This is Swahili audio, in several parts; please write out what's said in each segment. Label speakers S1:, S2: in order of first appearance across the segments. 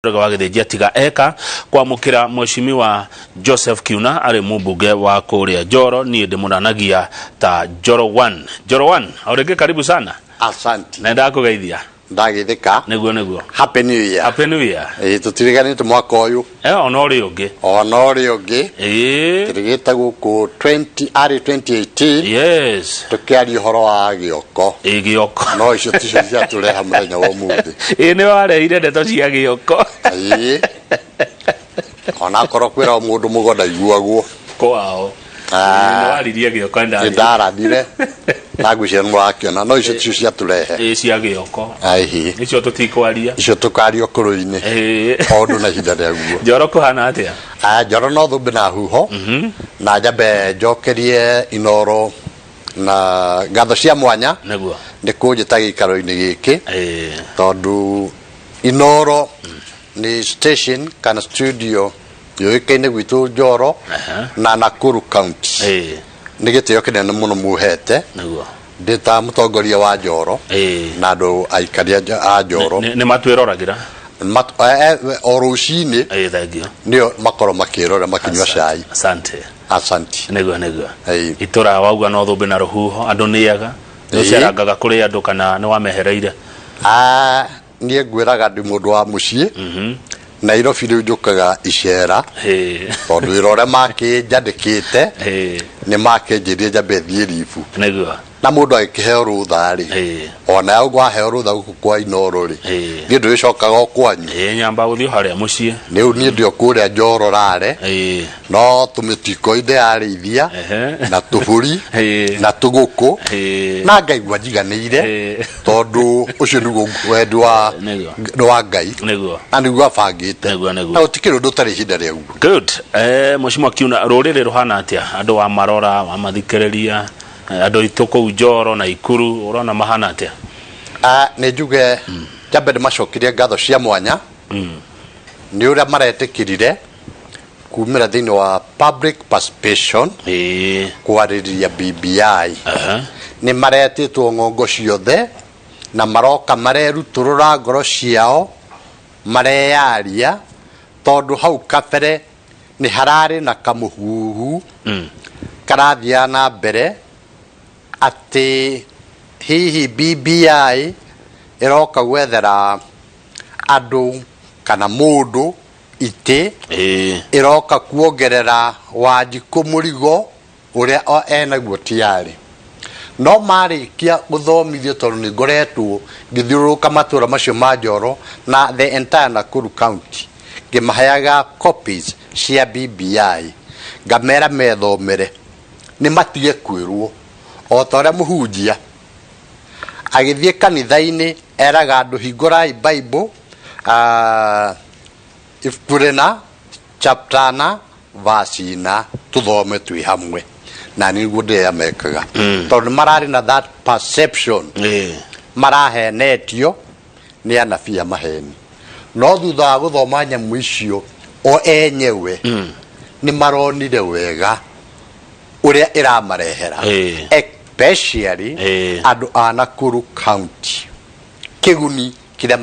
S1: Wagithĩnjia tiga eka kwamũkĩra mheshimiwa Joseph Kiuna arĩ mũmbunge wa kũrĩa Njoro. Niĩ ndĩmũranagia ta Njoro 1. Njoro 1, aurĩngĩ karibu sana.
S2: Asante.
S1: Na ndakũgeithia.
S2: Ndagithĩka.
S1: Nĩguo.
S2: Happy New Year.
S1: Happy New Year.
S2: Tũtiriganĩte mwaka ũyũ.
S1: Ona ũrĩ ũngĩ.
S2: Ona ũrĩ ũngĩ. Tũrigĩte gũkũ 2018.
S1: Yes.
S2: Tũkĩaria ũhoro wa gĩoko.
S1: Gĩoko.
S2: No icio ticio ciatũreha mũthenya wa ũmũthĩ.
S1: Nĩ wareire ndeto cia gĩoko.
S2: Ona korwo kwĩra mũndũ mũgoda iguagwo.
S1: Kwao. Nĩ waririe gĩoko ndari.
S2: Ndarathire. Nagucia nĩmũrakĩona no icio ticio ciatũrehe.
S1: Cia gĩoko. Icio tũtikwaria.
S2: Icio tũkaria ũkũrũ-inĩ. Ũndũ na ihinda rĩaguo.
S1: Njoro kũhana atĩa?
S2: Njoro no thũmbĩ na huho. Na njambe njokerie Inoro na ngatho cia mwanya nĩ kũnjĩta gĩikaro-inĩ gĩkĩ tondũ Inoro nĩ station kana studio yũĩkaine gwitũ Njoro na Nakuru County. Nĩ gĩtĩo kĩnene mũno mũhete ndĩ ta mũtongoria wa Njoro na andũ aikaria a Njoro
S1: nĩ matwĩroragĩra
S2: o rũcinĩ nĩo makorwo makĩrora makinyua cai. Asante.
S1: Nĩguo. Itũra wauga no thũmbĩ na rũhuho andũ nĩaga nĩũcerangaga kũrĩ andũ kana nĩ wamehereire?
S2: Niĩ ngwĩraga ndĩ mũndũ wa mũciĩ. Nairobi rĩu njũkaga icera tondũ wĩra ũrĩa makĩnjandĩkĩte nĩ makĩnjĩrie njambe thiĩ ribu. Na mũndũ agĩkĩheo rũtha-rĩ ona ũguo aheo rũtha gũkũ kwa Inoro-rĩ niĩ ndĩrĩcokaga o kwanyu.
S1: Nyamba gũthiĩ harĩa mũciĩ.
S2: Rĩu niĩ ndĩ o kũrĩa Njoro rare no tũmĩtiko-inĩ yarĩithia na tũbũri na tũgũkũ na ngaigua njiganĩire tondũ ũcio nĩguo wendi wa Ngai na nĩguo abangĩte na gũtikĩrĩ ũndũ ũtarĩ ihinda rĩaguo.
S1: Good. Mheshimiwa Kiuna, rũrĩrĩ rũhana atĩa? Andũ wa marora wa mathikĩrĩria andũ aitũ kũu Njoro na Ikuru ũrona mahana atĩa?
S2: Nĩ njuge njambe ndĩmacokerie ngatho cia mwanya nĩ ũrĩa maretĩkĩrire kumĩra thĩinĩ wa public participation kwarĩrĩria BBI. Nĩ maretĩtwo ng'ongo ciothe na maroka marerutũrũra ngoro ciao mareyaria tondũ hau kabere nĩ hararĩ na kamũhuhu karathiaga na mbere atĩ hihi BBI ĩroka gwethera andũ kana mũndũ itĩ ĩroka kuongerera Wanjikũ mũrigo ũrĩa enaguo tiarĩ. No marĩkia gũthomithio tondũ nĩ ngoretwo ngĩthiũrũrũka matũũra macio ma Njoro na the entire Nakuru County ngĩmaheaga copies cia BBI ngamera methomere nĩ matige kwĩrwo o ta ũrĩa mũhunjia agĩthiĩ kanitha-inĩ eraga andũ hingũrai Bible ibuku rĩna chapter na verse na tũthome twĩ hamwe na nĩguo ndĩrĩa mekaga tondũ mararĩ na that perception marahenetio nĩ anabii a maheni. No thutha wa gũthoma nyamũ icio o enyewe nĩ maronire wega ũrĩa ĩramarehera especially andũ a Nakuru County kĩguni kĩrĩa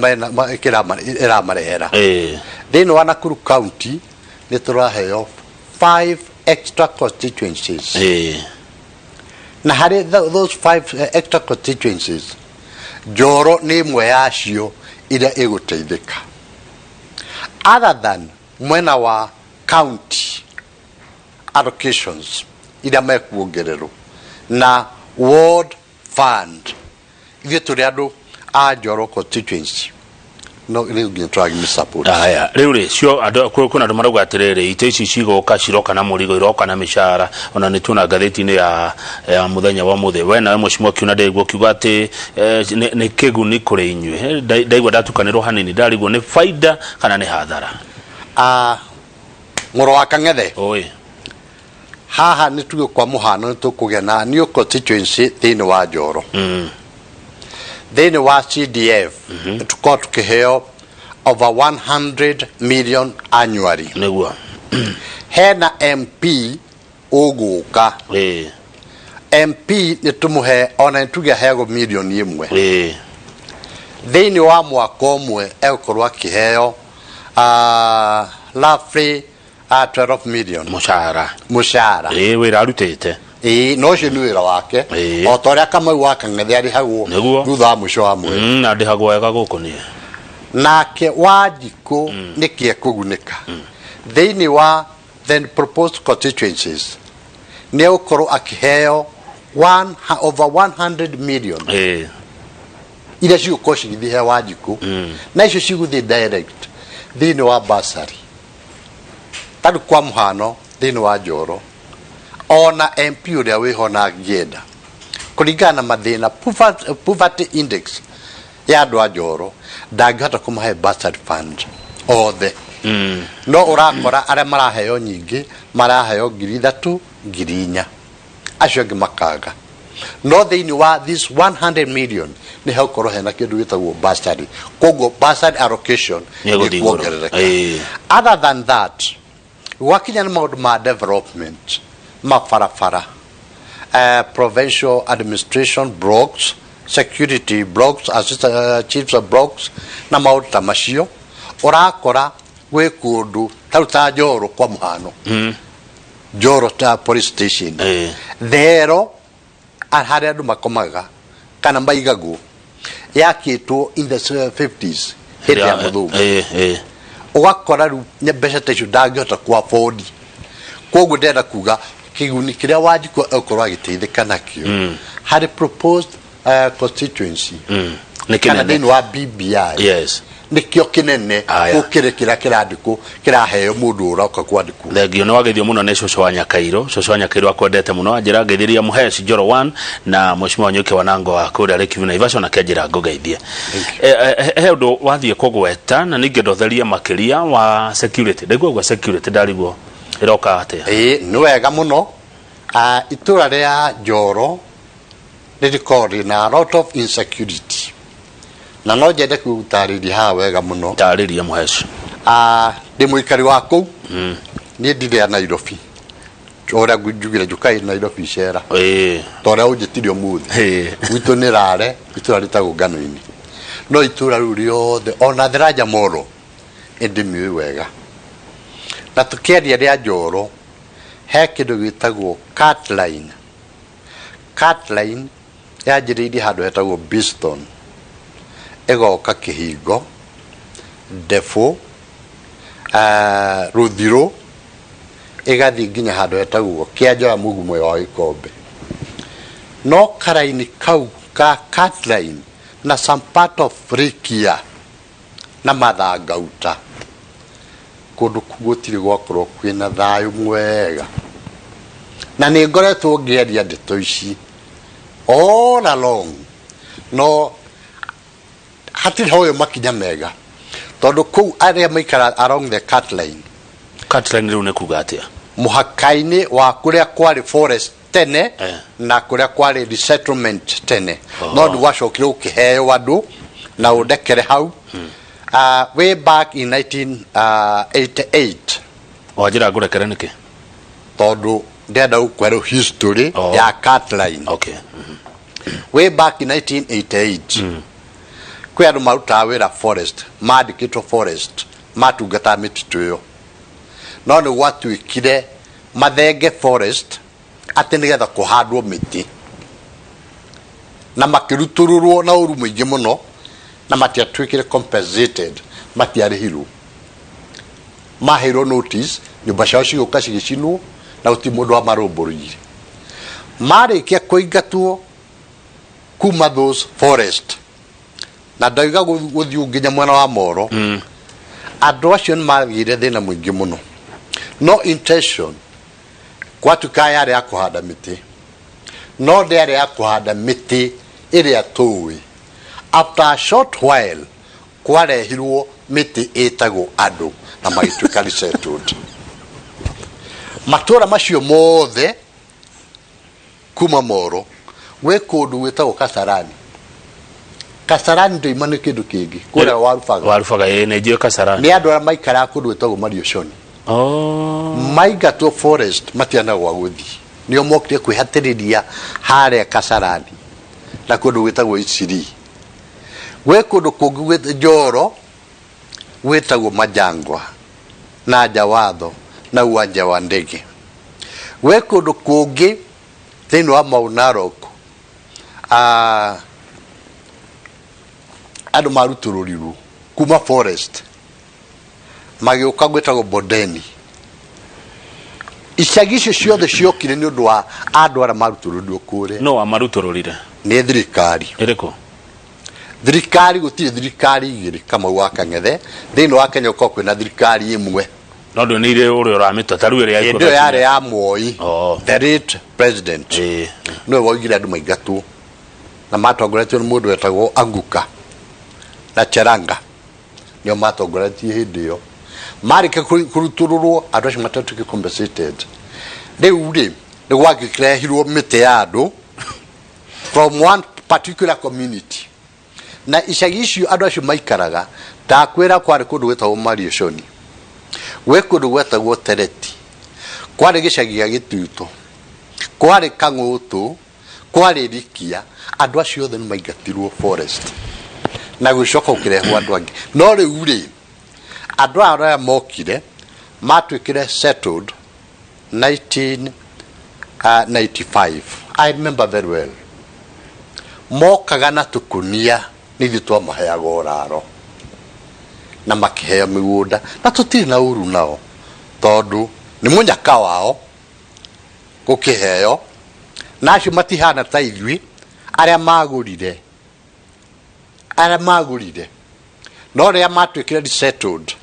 S2: ĩramarehera. Thĩinĩ wa Nakuru County nĩ tũraheo 5 extra constituencies na harĩ those 5 extra constituencies Njoro nĩ ĩmwe yacio ĩrĩa ĩgũteithĩka other than mwena wa county allocations ĩrĩa mekuongererwo na ward fund ithuĩ tũrĩ andũ a Njoro constituency no rĩu ngĩtwagĩ support.
S1: Rĩu rĩ cio andũ kwĩna andũ marauga atĩrĩrĩ itĩ ici cigoka ciroka na mũrigo iroka na mĩcara ona nĩ tuona ngathĩti-inĩ ya mũthenya wa mũthĩ. We nawe Mheshimiwa Kiuna ndaigua kiuga atĩ nĩ kĩguni kũrĩ inyuĩ. Ndaigua ndatukanĩrwo hanini ndarigwo nĩ faida kana nĩ hathara?
S2: Mũro wa Kang'ethe haha nĩ tuge kwa mũhano nĩ tũkũgĩa na new constituency thĩinĩ wa Njoro. Thĩinĩ wa CDF tũkorwo tũkĩheo over 100 million annually. Hena MP ũgũka MP nĩ tũmũhe ona nĩ tuge aheagwo milioni 1 thĩinĩ wa mwaka ũmwe egũkorwo akĩheo roughly 12 million mushara
S1: wira arutite
S2: no cio nĩ wĩra wake o ta ũrĩa Kamau wa Kang'ethe arĩhagwo thutha wa mũico wa mweri
S1: na ndĩhagwo wega gũkũ niĩ
S2: nake Wanjikũ nĩkĩ ekũgunĩka thĩinĩ wa the proposed constituencies nĩ ũkorwo akĩheo over 100 million iria cigũkorwo cigĩthiĩ he Wanjikũ na icio cigũthiĩ direct thĩinĩ wa bursary tarĩ kwa mũhano thĩinĩ wa Njoro ona MP ũrĩa wĩho na angĩenda kũringana na mathĩna poverty index ya andũ a Njoro ndangĩhota kũmahe bursary fund othe no ũrakora arĩa maraheo nyingĩ maraheo 3,000 4,000 acio angĩ makaga no thĩinĩ wa this 100 million nĩ hegũkorwo hena kĩndũ gĩtagwo bursary koguo bursary allocation nĩ kuongerereka other than that gwakinya nĩ maũndũ ma development mabarabara provincial administration blocks security blocks chiefs of blocks na maũndũ ta macio ũrakora gwĩ kũndũ tarĩ ta Njoro kwa mũhano Njoro ta police station thero harĩa andũ makomaga kana maigagwo yakĩtwo in the 50s hĩndĩ ya mũthũngũ ũgakora rĩu mbeca ta icio ndangĩhota ku afford koguo ndĩrenda kuga kĩguni kĩrĩa Wanjikũ ũkorwo agĩteithĩka nakĩo harĩ proposed constituency kana thĩinĩ wa BBI nĩkĩo kĩnene gũkĩrĩ kĩrĩa kĩrandĩkwo kĩraheo mũndũ ũroka kwandĩkwo
S1: thengio nĩ wagĩthio mũno nĩ cũcũ wa Nyakairũ akwendete mũno njĩra ngĩthĩria mũheci Njoro 1 na Mheshimiwa Nyuki Wanango wa kũrĩa Lake Naivasha na kĩnjĩra ngũgeithie he ũndũ wathiĩ kũgweta na ningĩ ndotherie makĩria wa security ndĩguo security ndariguo ĩroka atĩa
S2: nĩ wega mũno itũra rĩa Njoro rĩkoragwo na a lot of insecurity na no njende kũtarĩria haha wega mũno
S1: tarĩria mũheci
S2: ndĩ mũikari wa kũu niĩ ndirĩ a Nairobi ũrĩa njugire njukai Nairobi icera ta ũrĩa ũnjĩtire ũmũthĩ gwitũ nĩ Rare itũra rĩtagwo Ngano-inĩ no itũra rĩu rĩothe ona Thĩranja Molo ndĩmĩũĩ wega na tũkĩaria rĩa Njoro he kĩndũ gĩtagwo cut line yanjĩrĩirie handũ hetagwo Biston egoka Kĩhingo Defo Ruthiro ĩgathiĩ nginya handũ hetagwo Kĩanjara Mũgumo wa Gĩkombe no karaini kau ka cut line na some part of Rikia na Mathangauta kũndũ gũtirĩ gwakorwo kwĩna thayũ mwega na nĩ ngoretwo ngĩaria ndeto ici all along no hatirĩ hoyo makinya mega tondũ kũu arĩa maikara along the cut line
S1: rĩu nĩ kuga atĩa
S2: mũhaka-inĩ wa kũrĩa kwarĩ forest tene na kũrĩa kwarĩ resettlement tene no nĩ gwacokire gũkĩheo andũ na ũndekere hau way back in 1988
S1: wajira ngũrekere nĩkĩ
S2: tondũ ndenda gũkwerwo history ya cut line way back in 1988 kwĩ andũ marutaga wĩra forest mandĩkĩtwo forest matungataga mĩtitũ ĩyo no nĩ gwatuĩkire mathenge forest atĩ nĩgetha kũhandwo mĩtĩ na makĩrutũrũrwo na ũru mũingĩ mũno na matiatuĩkire compensated matiarĩhirwo maheirwo notice nyũmba ciao cigĩũka cigĩcinwo na gũtirĩ mũndũ wa marũmbũrĩire marĩkia kũingatwo kuma those forest na ndauga gũthiĩ nginya mwena wa Moro andũ acio nĩ magĩire thĩna mũingĩ mũno no intention gwatuĩka yarĩ ya kũhanda mĩtĩ no ndĩarĩ ya kũhanda mĩtĩ ĩrĩa tũĩ after a short while kwarehirwo mĩtĩ ĩtagwo andũ na magĩtuĩka resettled matũra macio mothe kuma Moro gwĩ kũndũ gwĩtagwo Kasarani ndoima nĩ kĩndũ kĩngĩ kũrĩa
S1: warubaga nĩ njũĩ Kasarani
S2: nĩ andũ arĩa maikaraga kũndũ gwĩtagwo Marioconi maingatwo forest matiana gwa gũthiĩ nĩo mokire kwĩhatĩrĩria harĩa Kasarani na kũndũ gwĩtagwo Isiri gwĩ kũndũ kũngĩ gwĩtagwo Njoro wetagwo Majangwa na Jawatho na uwanja wa ndege. We kundu kungi thĩinĩ wa Mau Narok andũ marutũrũrirwo kuma forest magĩũka gwĩtagwo Bondeni. Icagi icio ciothe ciokire nĩ ũndũ wa andũ arĩa marutũrũrirwo kũrĩa.
S1: No amarutũrũrire
S2: nĩ thirikari
S1: ĩrĩkũ?
S2: Thirikari gũtirĩ thirikari igĩrĩ Kamau wa Kang'ethe. Thĩinĩ wa Kenya ũkoragwo kwĩna thirikari ĩmwe.
S1: No ndũ nĩ irĩ ũrĩa ũramĩtua ta rĩu ĩrĩa yaikũrũka.
S2: Ndio yarĩ ya Moi, the late president. Nĩwe woigire andũ maingatwo na matongoretio nĩ mũndũ wetagwo Anguka na Cheranga. Nĩo matongoretie hĩndĩ ĩyo. Marĩkia kũrutũrũrwo andũ acio matatuĩke compensated. Rĩu rĩ nĩ gwakĩrehirwo mĩtĩ ya andũ from one particular community. Na icagi icio andũ acio maikaraga ndakwĩra kwarĩ kũndũ gwetagwo Marioconi, gwĩ kũndũ gwetagwo Tereti, kwarĩ gĩcagi gĩa Gĩtuto, kwarĩ Kang'ũtũ, kwarĩ Rikia. Andũ acio othe nĩ maingatirwo forest na gũcoka gũkĩrehwo andũ angĩ. No rĩu rĩ andũ arĩa mokire matuĩkire settled 1995. I remember very well. Mokaga na tũkũnia nĩ ithuĩ twamaheaga ũraro na makĩheo mĩgũnda, na tũtirĩ na ũru nao tondũ nĩ mũnyaka wao gũkĩheo, na acio matihana ta ithuĩ arĩa magũrire. No rĩrĩa matuĩkire settled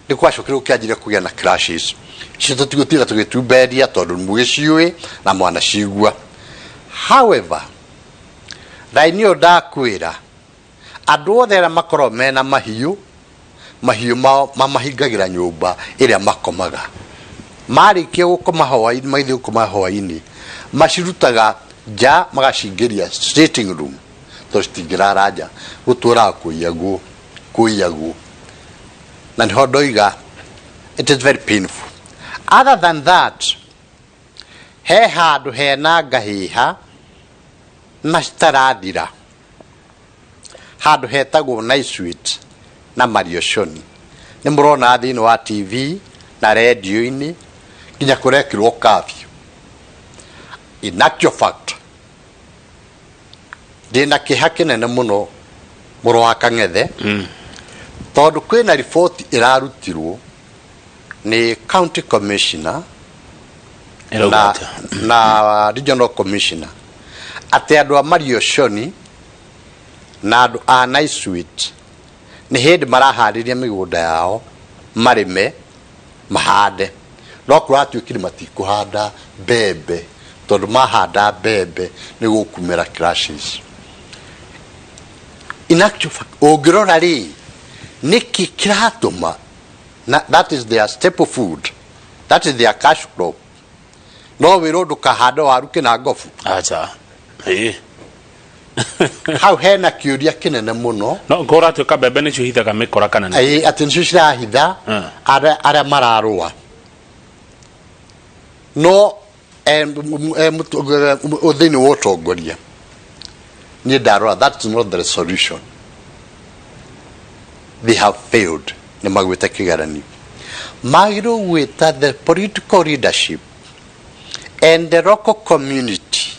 S2: nĩ kwacokire gũkĩanjire kũgĩa na clashes. Icio tũtigũtiga tũgĩtumberia tondũ mũgĩciũĩ na mwanacigua. However, raini ĩyo ndakwĩra andũ othe arĩa makoragwo mena mahiũ mao mamahingagĩra nyũmba ĩrĩa makomaga. Marĩkia gũkoma hwaĩ-inĩ, maithiĩ gũkoma hwaĩ-inĩ, macirutaga nja magacingĩria sitting room tondũ citingĩrara nja, gũtũraga kũiyagwo. Na nĩho ndoiga it is very painful. Other than that, he handũ hena ngahĩha na citarathira, handũ hetagwo Naiswit na Marioconi. Nĩ mũrona thĩinĩ wa TV na radio-inĩ nginya kũrekĩrwo curfew. In actual fact, ndĩna kĩeha kĩnene mũno mũrũ wa Kang'ethe tondũ kwĩna riboti ĩrarutirwo nĩ county commissioner na regional commissioner atĩ andũ a Marioconi na andũ a Naiswit nĩ hĩndĩ maraharĩria mĩgũnda yao marĩme mahande, no kũratuĩkire matikũhanda mbembe tondũ mahanda mbembe nĩ gũkumĩra clashes. In actual fact, ũngĩrora rĩ nĩkĩ kĩratũma, that is their staple food, that is their cash crop. No wĩrwo ndũkahanda waru kĩna ngobu.
S1: Acha
S2: hau hena kĩũria kĩnene mũno.
S1: No ngoratuĩka mbembe nĩcio hithaga mĩkora kana nĩ
S2: atĩ nĩcio cirahitha arĩa mararũa. No thĩinĩ wa ũtongoria niĩ ndarora that is not the solution. They have failed. Nĩ magwĩte kĩgeranio. Magĩrĩirwo gwĩta the political leadership and the local community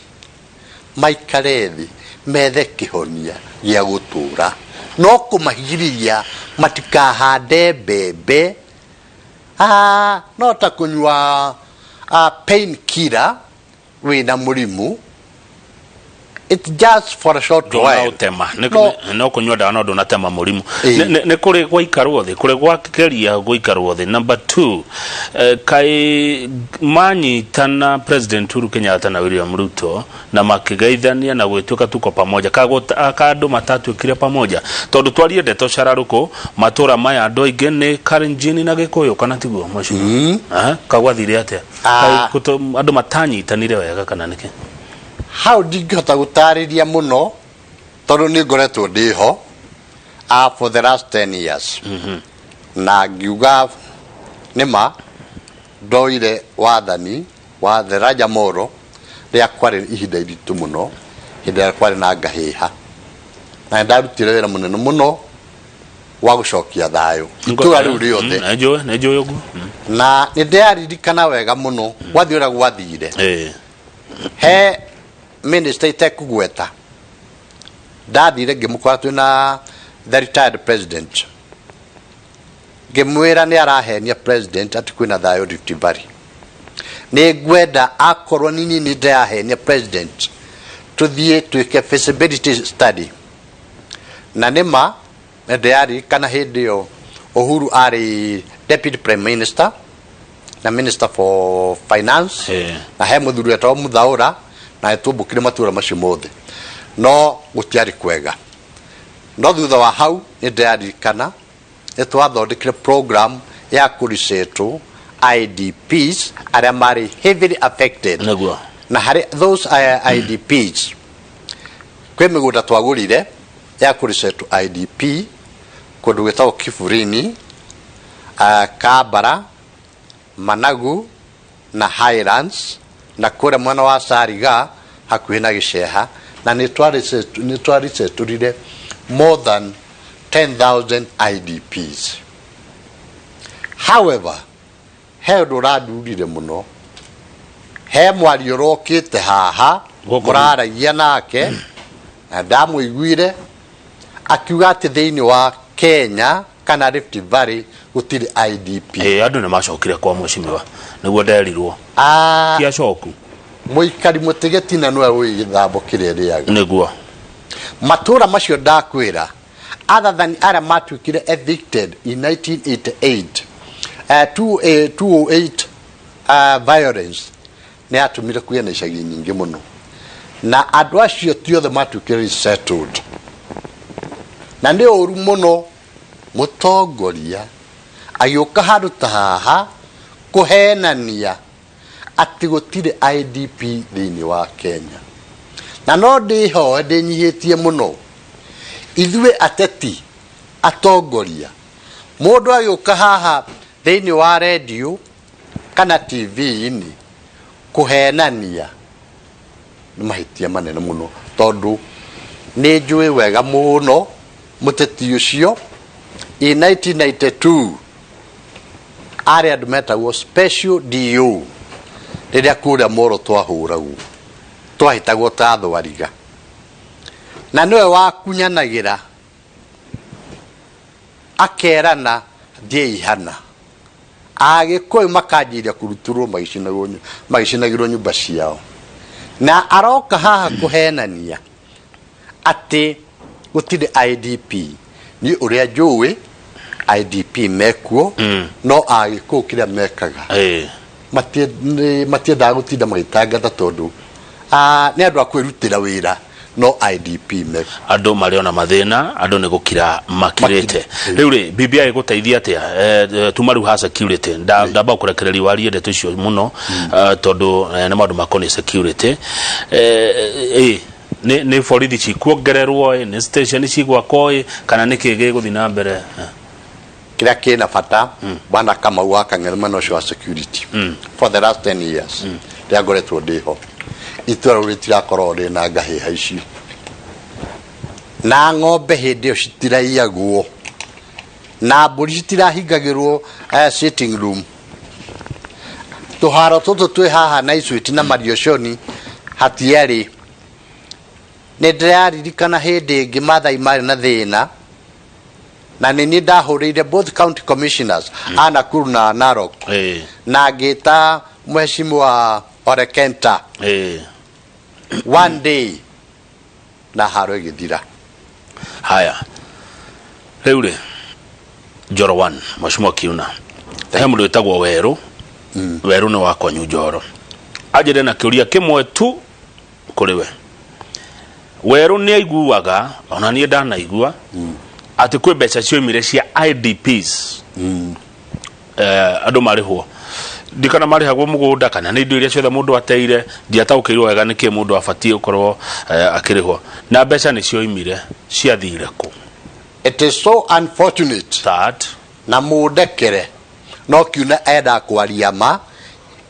S2: maikare thĩ methe kĩhonia gĩa gũtũra, no kũmahigĩrĩria matikahande mbembe no ta kũnyua pain killer wĩna mũrimũ. It's just for a short while.
S1: No kunywa dawa no ndunatema mũrimũ. Nĩ kũrĩ gũikarwo thĩ, kũrĩ gwakĩgeria gũikarwo thĩ. Number 2, kai manyitana President Uhuru Kenyatta na William Ruto na makĩgeithania na gwĩtuĩka tuko pamoja, andũ matatuĩkire pamoja tondũ twarie ndeto cararũkũ matũra maya andũ aingĩ nĩ Kalenjin na Gĩkũyũ kana tiguo macio. Kagwathire atĩa andũ matanyitanire wega kana nĩkĩ?
S2: How ndingĩhota gũtarĩria mũno tondũ nĩ ngoretwo ndĩho for the last 10 years. Na ngiuga nĩma ndoire wathani wa the Raja Moro rĩa kwarĩ ihinda iritũ mũno, hĩndĩ ĩrĩa kwarĩ na ngahĩha, na ndarutire wĩra mũnene mũno wa gucokia thayo itura riu riothe
S1: najue uguo
S2: na nindiaririkana wega muno wathiura gwathire he minister itekugweta ndathire ngimukora twina the retired president ngimwira ni arahenia president ati kwina thayo Rift Valley ni gwenda akorwo nini ni ndahenia president tuthie twike feasibility study na nima ndayari kana hindi yo Uhuru ari deputy prime minister na minister for finance na he muthuri etwa Muthaura na etumbukire matura macio mothe no gutiari kwega no thutha wa hau ndayari kana etwathondekire program ya kuriseto IDPs are mari heavily affected na hari those IDPs kwe migunda twagurire ya kuriseto IDP kundu gwetagwo Kifurini Kabara Managu na Highlands na kure mwana wa Sariga hakuhi na Gisheha na nitwariseturire more than 10,000 IDPs. However, he ndurandurire muno he mwario rokite haha muraragia nake na ndamuiguire akiuga ati thiini wa Kenya kana Rift Valley gutiri IDP
S1: andu ne macokire kwa mucimiwa niguo nderirwo ti acoku
S2: muikari mutigeti na nwe wi githambo kire riaga
S1: niguo
S2: matura macio ndakwira other than ara matwikire evicted in 1988 208 violence ne atumire kuya na icagi nyingi muno na andu acio tiothe matwikire settled na ndi oru muno mutongoria ayoka handu ta haha kuhenania ati gutire IDP thiini wa Kenya na no ndiho ndinyihitie muno ithwe ateti atongoria mundu ayoka haha thiini wa radio kana TV ini kuhenania ni mahitia manene muno tondu ni njui wega muno muteti ucio in 1992 ari andu metagwo special DO riria kuria moro twahuragu twahitagwo ta thwariga na niwe wakunyanagira akerana ndieihana agikuyu makanjiria kuruturwo magicinagirwo nyumba ciao na aroka haha kuhenania ati gutire IDP ni uria njui IDP mekuo no agikuyu kiria mekaga matie gutinda magitangata tondu ni andu akwirutira wira no IDP me
S1: andu mariona mathina andu ni gukira makirite riu ri BBI guteithia atia tumaru ha security ndamba kurekereria wari ende tucio muno tondu ne maundu makoni security ni borithi cikuongererwo ni station cigwakwo kana nikigi guthina mbere
S2: kila kina fata bana kama waka ngelmano cio security for the last 10 years they got it ndiho itura uritira korore na ngahi haici na ng'ombe hindi citiraiagwo na mburi citirahingagirwo sitting room tuharo tutu twi haha na icwiti na marioconi hatiari ni ndiraririkana hindi ingi mathai mari na thina na nini ndahurire both county commissioners Nakuru na Narok na ngita mheshimiwa Orekenta one day na haro igithira
S1: haya riu Njoro 1 mheshimiwa Kiuna he mundu wetagwo Weru Weru ni wakwa Njoro ajire na kiuria kimwe tu kuri we Weru ni aiguaga ona nie ndanaigua ati kwe becha ciomire cia IDPs andu marihwo dikana marihagwo mugunda kana ni indo iria ciothe mundu ateire ndiataukirwo wega niki mundu afatie ukorwo akirihwo na becha ni cioimire ciathire ku.
S2: It is so unfortunate
S1: that
S2: na mudekere no Kiuna enda kwaria ma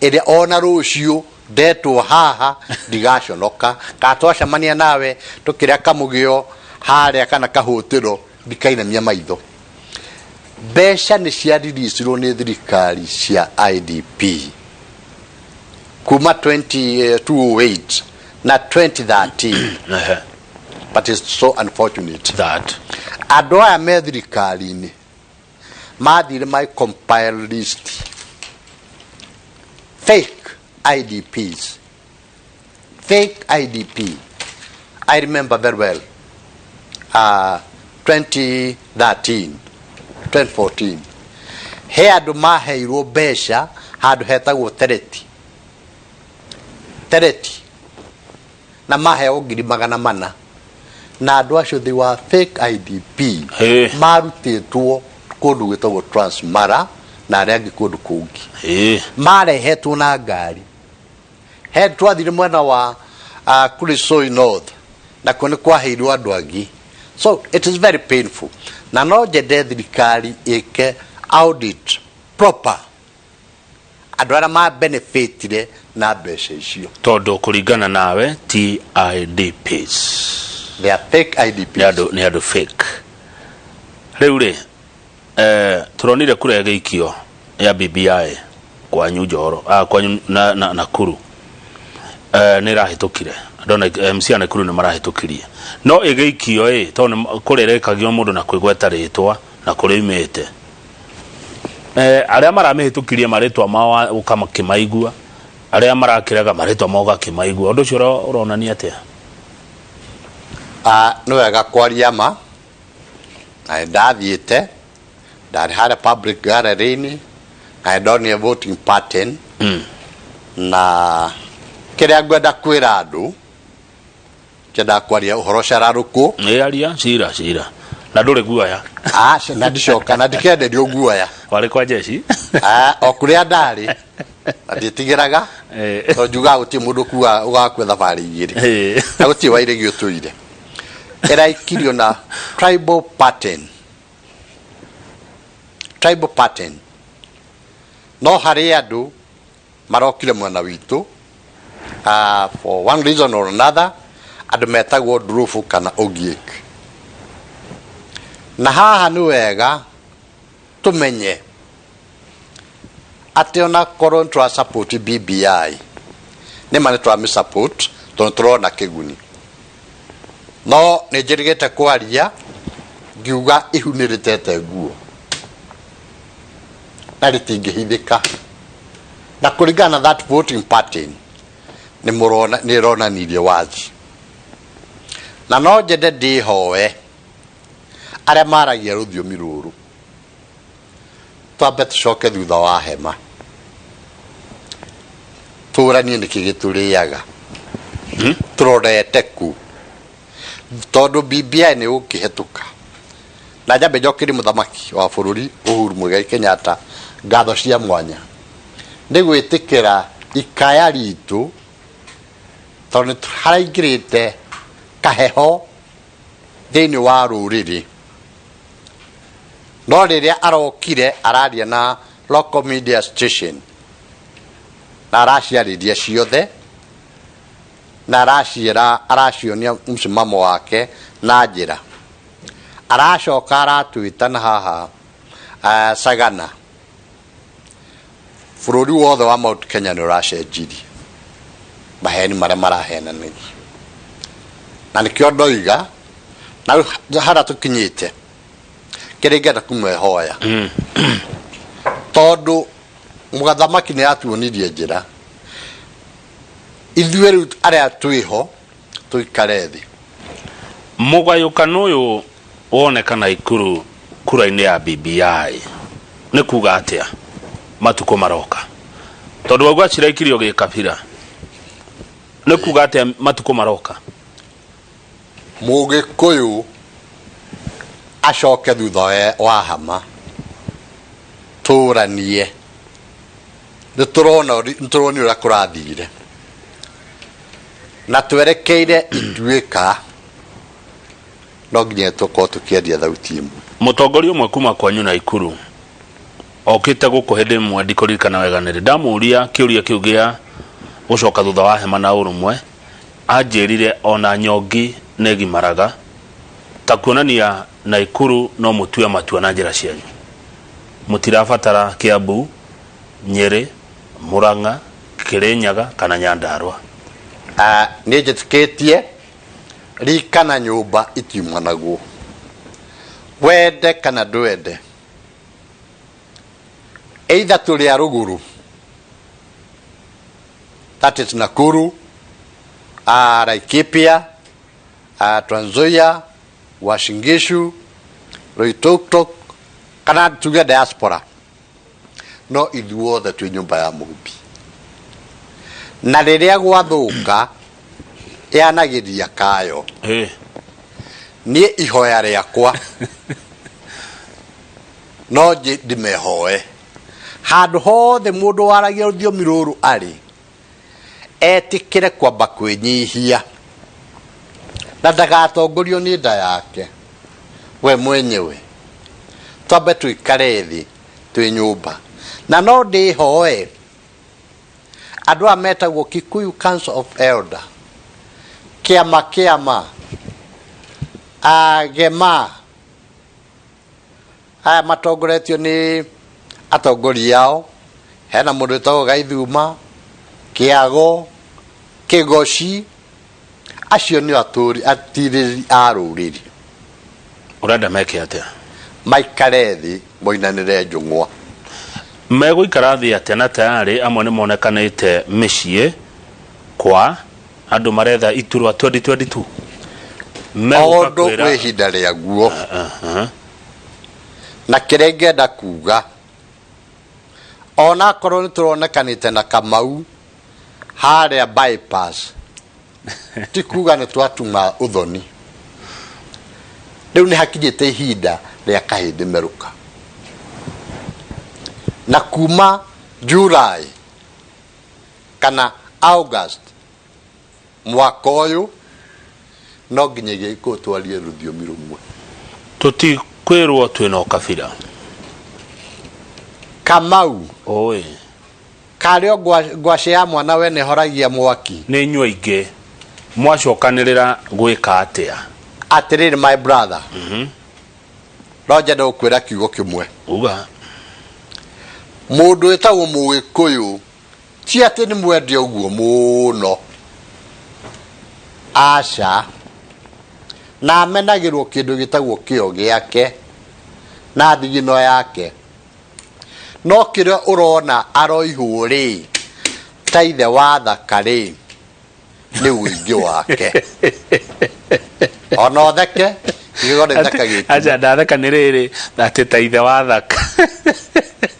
S2: ire ona rucio ndetwo haha ndigaconoka katwacemania nawe tukiria kamugio haria kana kahutiro ndikainamia maitho mbeca nĩ ciariricirwo nĩ thirikari cia IDP kuma 2008 na 2013 but it's so unfortunate
S1: that
S2: andũ aya me thirikari-inĩ mathire my compile list fake IDPs. I remember very well 2013 2014 he andũ maheirwo mbeca handũ hetagwo tereti na maheo 400,000 na andũ acio they were fake IDP marutĩtwo kũndũ gwĩtagwo Transmara na arĩa angĩ kũndũ kũngĩ marehetwo na ngari he twathire mwena wa Kurisoi North na kũnĩ kwaheirwo andũ angĩ. So it is very painful na no njende thirikari ĩke audit proper andũ arĩa ma benefitire na mbeca icio
S1: tondũ kũringana nawe ti IDPs,
S2: they are fake IDPs,
S1: nĩ andũ fake. Rĩu rĩ turonire kura ya gĩikio ya BBI kwa Njoro kwa Nakuru nĩ rahĩtũkire, ndona MC Nakuru nĩ marahĩtũkirie, no ĩgĩikio tondũ kũrerekagia mũndũ na kwĩgweta rĩtwa na kũrĩmĩte arĩa maramĩhĩtũkirie marĩtwa mao ũkamakĩmaigua, arĩa marakĩrega marĩtwa mao gakĩmaigua. Ũndũ ũcio ũronania atĩa?
S2: Nĩ wega kwaria ma na ndathiĩte ndarĩ harĩa public gallery-inĩ na ndonire voting pattern na kĩrĩa ngwenda kwĩra andũ kĩenda kwaria ũhoro cararũkũ
S1: aria cira na ndũrĩ guoya
S2: na ndicoka na ndikenderio guoya
S1: warĩ kwa jeshi
S2: o kũrĩa ndarĩ nditigĩraga to njuga gũtirĩ mũndũ kuga ũgakua thabarĩ igĩrĩ na gũtirĩ wairĩgio tũire ĩraikirio na tribal pattern no harĩ andũ marokire mwena witũ for one reason or another andũ metagwo Ndurubu kana Ogiek, na haha nĩ wega tũmenye atĩ ona korwo twa support BBI nĩ mane twa mi support tondũ tũrona kĩguni, no nĩ njĩrĩgĩte kwaria ngiuga ihu nĩ rĩtete nguo na rĩtingĩhithĩka, na kũringana na that voting pattern nĩ ĩronanirie wazi, na no njende ndĩhoe arĩa maragia rũthiomi rũrũ twambe tũcoke thutha wa hema tũranie nĩkĩ gĩtũrĩaga tũrorete ku tondũ BBI nĩ gũkĩhetũka, na njambe njokerie mũthamaki wa bũrũri Uhuru Muigai Kenyatta ngatho cia mwanya nĩ gwĩtĩkĩra ikaya ritũ tondũ haraingĩrĩte kaheho thĩinĩ wa rũrĩrĩ, no rĩrĩa arokire araria na local media station na araciarĩria ciothe na aracionia msimamo wake na njĩra, aracoka aratwĩta na haha Sagana bũrũri wothe wa Mount Kenya nĩ ũracenjirie maheni marĩa marahenanagia, na nĩkĩo ndoiga na harĩa tũkinyĩte kĩrĩa ingĩenda kũmwehoya tondũ mũgathamaki nĩ atuonirie njĩra, ithuĩ rĩu arĩa twĩho tũikare thĩ.
S1: Mũgayũkano ũyũ woneka Nakuru kura-inĩ ya BBI nĩ kuga atĩa matukũ maroka, tondũ waigua ciraikirio gĩkabira nĩ kuga atĩa matukũ maroka?
S2: Mũgĩkũyũ acoke thutha wa hama tũranie, nĩtũrona ũrĩa kũrathire na twerekeire ituĩka no nginya tũkorwo tũkĩendia thauti ĩmwe.
S1: Mũtongoria ũmwe kuma kwanyu Nakuru okĩte gũkũ hĩndĩ ĩmwe ndikũririkana wega nĩ ndamũria kĩũria kĩu gĩa gũcoka thutha wa hema na ũrũmwe, anjĩrire ona nyongi negimaraga ta kuonania Nakuru no mũtue matua na njĩra cianyu. mutirabatara Kiambu, Nyeri, Murang'a, Kirinyaga kana Nyandarua.
S2: Nĩ njĩtĩkĩtie rikana nyũmba itiumanagwo, wende kana ndwende, either tũrĩ a rũgũrũ, that is Nakuru, Laikipia, Trans Nzoia, Uasin Gishu, Loitoktok, kana tuge diaspora, no ithuothe twĩ nyũmba ya mũhumbi. Na rĩrĩa gwathũka yanagĩria kayo niĩ ihoya rĩakwa no ndimehoe handũ hothe mũndũ waragia rũthiomi rũrũ arĩ etĩkĩre kwamba kwĩnyihia na ndagatongorio nĩ nda yake we mwenyewe, twambe tũikare thĩ twĩ nyũmba. Na no ndĩhoe andũ a metagwo Kikuyu Council of Elder, kĩama agema aya matongoretio nĩ atongoria ao, hena mũndũ wĩtagwo Gaithuma, Kĩago, Kĩgoci, acio nĩ atirĩrĩ a rũrĩrĩ.
S1: Ũrenda meke atĩa?
S2: Maikare thĩ moinanĩre njũng'wa.
S1: Megũikara thĩ atĩa na tayarĩ amwe nĩ monekanĩte mĩciĩ kwa andũ maretha iturwa 2022?
S2: Maũndũ kwĩ ihinda rĩaguo. Na kĩrĩa ngenda kuga, ona korwo nĩ tũronekanĩte na Kamau harĩa bypass, ti kuga nĩ twatuma ũthoni. Rĩu nĩ hakinyĩte ihinda rĩa kahĩndĩ merũka, na kuma July kana August mwaka ũyũ no nginyagia iko twarie rũthiomi rũmwe.
S1: Tũtikwĩrwo twĩna ũkabira.
S2: Kamau
S1: oĩ
S2: karĩo ngwacĩ ya mwana we nĩ horagia mwaki.
S1: Nĩ inyuĩ aingĩ mwacokanĩrĩra gwĩka atĩa?
S2: Atĩrĩrĩ my brother, no nyende gũkwĩra kiugo kĩmwe.
S1: Uga.
S2: Mũndũ wĩtagwo Mũgĩkũyũ ti atĩ nĩ mwende ũguo mũno, aca, na amenagĩrwo kĩndũ gĩtagwo kĩo gĩake na thigino yake. No kĩrĩa ũrona aroihwo rĩ, ta ithe wa thaka rĩ, nĩ ũingĩ wake. Ona ũtheke gĩgore thaka gĩkĩ.
S1: Acha ndatheka nĩ rĩrĩ atĩ ta ithe wa thaka.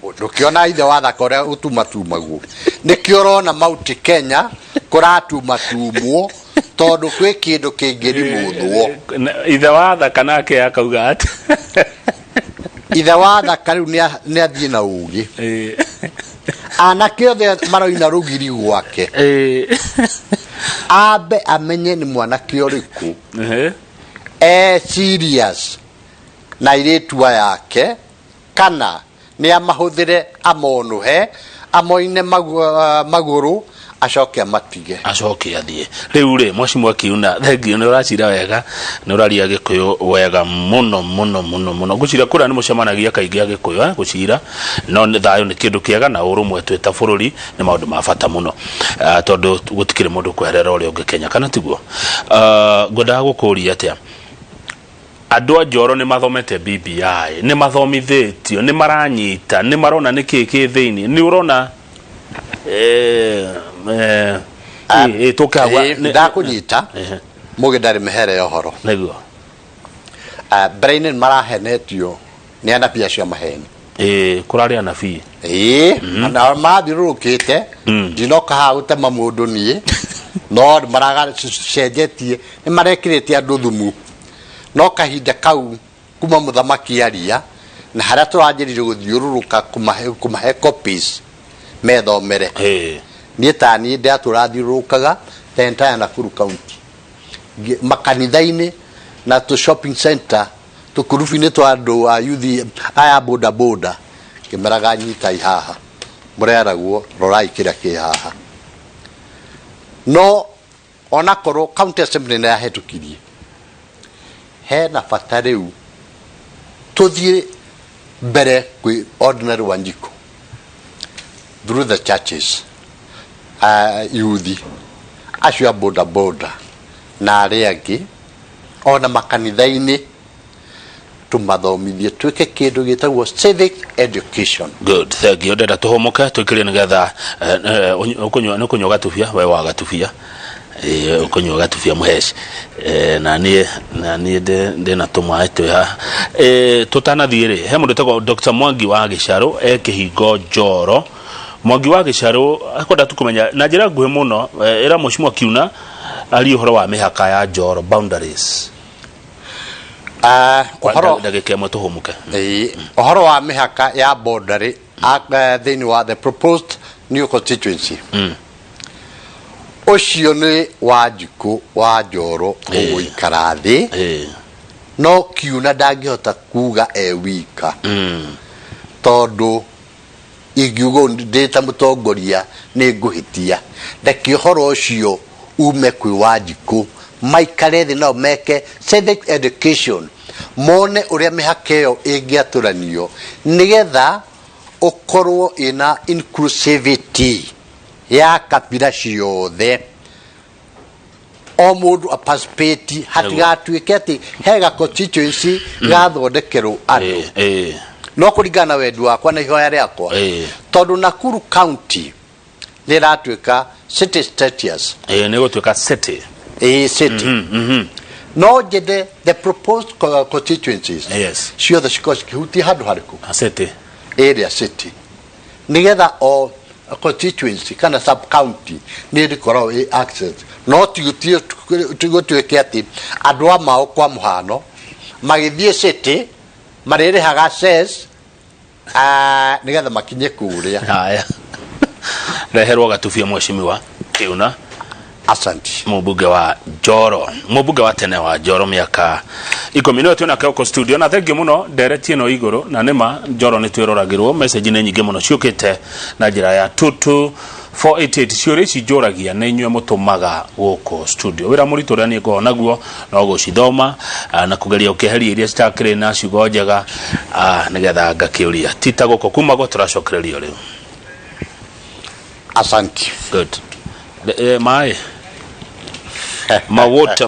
S2: Ndũkĩona ithe wa thaka ũrĩa ũtumatumagwo. Nĩkĩo ũrona Mount Kenya kũratumatumwo tondũ kwĩ kĩndũ kĩngĩrimũthwo.
S1: Ithe wa thaka nake akauga atĩ
S2: ithe wa thaka rĩu nĩ athiĩ na ũgĩ. Anake othe maroina rũgiri gwake. Ambe amenye nĩ mwanake ũrĩkũ serious na iretua yake, kana nĩ amahũthĩre amonuhe amoine magũrũ acoke amatige
S1: acoke athiĩ. Rĩu rĩ Mwacimu akiuna thengio nĩ ũracira wega, nĩ ũraria Gĩkũyũ wega mũno mũno mũno mũno. Ngũcira kũrĩa nĩ mũcemanagia kaingĩ Gĩkũyũ gũcira, no thayũ nĩ kĩndũ kĩega na ũrũmwe twĩ ta bũrũri nĩ maũndũ ma bata mũno, tondũ gũtikĩrĩ mũndũ kweherera ũrĩa ũngĩ Kenya, kana tiguo? Ngwendaga gũkũria atĩa andũ a Njoro nĩ mathomete BBI, nĩ mathomithĩtio, nĩ maranyita, nĩ marona nĩ kĩĩ kĩ thĩinĩ, nĩ ũrona
S2: ndakũnyita mũgĩ ndarĩ mĩhere ya ũhoro
S1: nĩguo.
S2: Mbere-inĩ marahenetio nĩ anabii acio maheni.
S1: Kũrarĩ anabii
S2: na mathiũrũrũkĩte, ndinoka haha gũtema mũndũ niĩ, no maragacenjetie, nĩ marekĩrĩte andũ thumu. No kahinda kau kuma mũthamaki aria na harĩa tũranjĩrire gũthiũrũrũka kũmahe copies methomere. Niĩ ta niĩ ndatũrathiũrũrũkaga the entire Nakuru County, makanitha-inĩ na tũ shopping center, tũkurubu-inĩ twa andũ a youth aya boda boda, ngĩmeraga nyitai haha mũreragwo rorai kĩrĩa kĩ haha. No onakorwo county assembly nĩ yahetũkirie, hena bata rĩu tũthiĩ mbere kwi ordinary Wanjiku through the churches youthi acio boda boda na arĩa angĩ ona makanitha-inĩ tumathomithie twĩke kĩndũ gĩtagwo civic education.
S1: Good, thank you. Ndenda tũhũmũke twĩkĩrie nĩgetha ũkũnyua gatubia we wa gatubia ũkũnyua gatubia mũheci na niĩ ndĩna tũmaĩ twĩha tũtanathiĩ rĩ he mũndũ ũtagwo Dr. Mwangi wa Gĩcarũ kĩhingo Njoro. Mwangi wa Gĩcarũ akwenda tukũmenya na njĩra nguhĩ mũno ĩra Mheshimiwa Kiuna ari ũhoro wa mĩhaka ya Njoro boundaries.
S2: Ũhoro wa mĩhaka ya boundary thĩinĩ wa the proposed new constituency ũcio nĩ Wanjiku wa Njoro ũgũikara thĩ no Kiuna ndangĩhota kuga wika tondũ ingiuga ndĩ ta mũtongoria nĩ ngũhĩtia ndeke ũhoro ũcio ume kwĩ Wanjiku maikare thĩ nao meke civic education mone ũrĩa mĩhaka ĩyo ĩngĩatũranio nĩgetha ũkorwo ina inclusivity ya kabira ciothe o mũndũ participate hatigatuĩke atĩ hega constituency gathondekerwo andũ no kũringana wendi wakwa na ihoya rĩakwa tondũ Nakuru County nĩ ĩratuĩka city status
S1: nĩ gũtuĩka city
S2: city no njede the proposed constituencies ciothe cikorwo cikihutia handũ harĩkũ
S1: city
S2: area city nĩgetha o constituency kana sub county nĩ ĩkoragwo access no tigũtuĩke atĩ andũ a mao kwa mũhano magĩthiĩ city marĩrĩhaga cess nĩgetha makinye kũrĩa.
S1: Haya reherwo gatubia Mheshimiwa Kiuna.
S2: Asante.
S1: Mbunge wa Njoro, mbunge wa tene wa Njoro miaka 10 tuna kwa studio na thengi muno nderetie no iguru na nima Njoro ni twiroragirwo message ni nyingi muno ciukite na njira ya 22488 ciuri ci njoragia na inywe mutumaga guko studio wira muritu ria ni ko naguo no gucithoma na kugeria ukeheria iria citakire na ciugo njega nigetha ngakiuria tita guko kuma go turacokererio riu.
S2: Asante.
S1: Good. Mai mawota